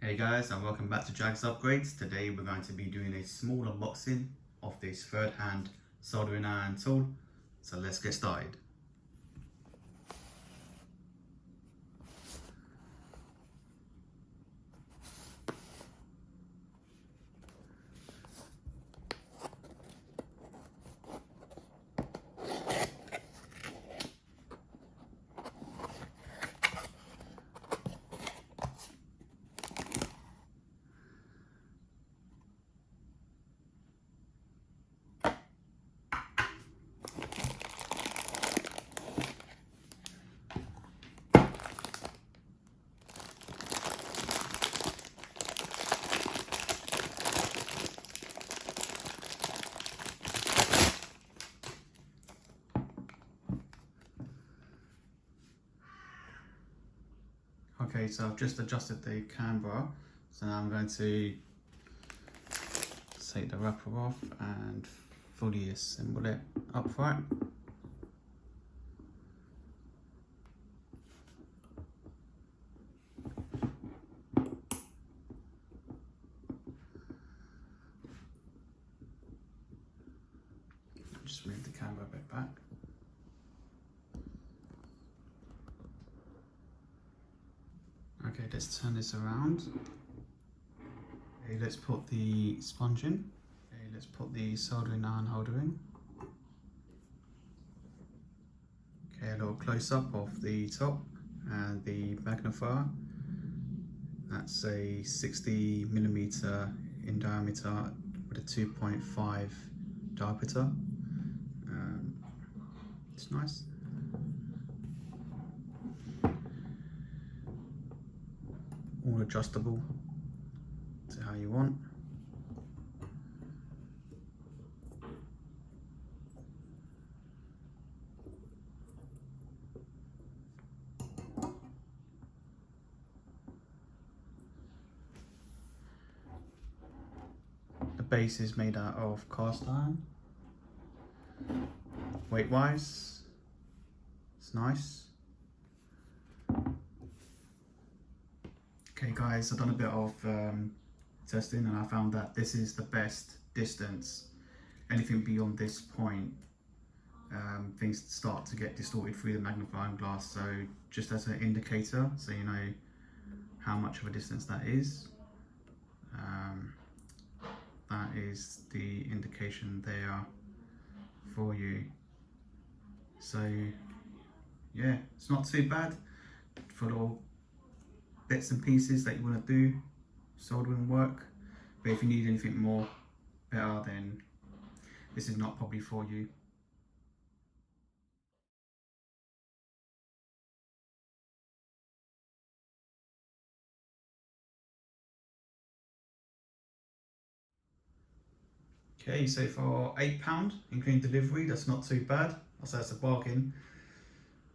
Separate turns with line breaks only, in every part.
Hey guys, and welcome back to Jagz Upgrades. Today we're going to be doing a small unboxing of this third-hand soldering iron tool. So let's get started. Okay, so I've just adjusted the camera, so now I'm going to take the wrapper off and fully assemble it upright. Just move the camera a bit back. Okay, let's turn this around. Okay, let's put the sponge in. Okay, let's put the soldering iron holder in. Okay, a little close-up of the top and the magnifier. That's a 60mm in diameter with a 2.5 diameter. It's nice. All adjustable to how you want. The base is made out of cast iron. Weight wise, it's nice. Okay guys, I've done a bit of testing and I found that this is the best distance. Anything beyond this point, things start to get distorted through the magnifying glass. So just as an indicator, so you know how much of a distance that is. That is the indication there for you. So yeah, it's not too bad for little bits and pieces that you want to do soldering work, but if you need anything more better, then this is not probably for you. Okay, so for £8 including delivery, that's not too bad. I'll say that's a bargain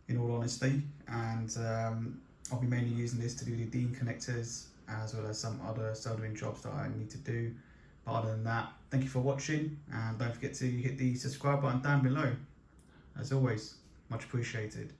in all honesty, and I'll be mainly using this to do the DIN connectors as well as some other soldering jobs that I need to do. But other than that, thank you for watching, and don't forget to hit the subscribe button down below. As always, much appreciated.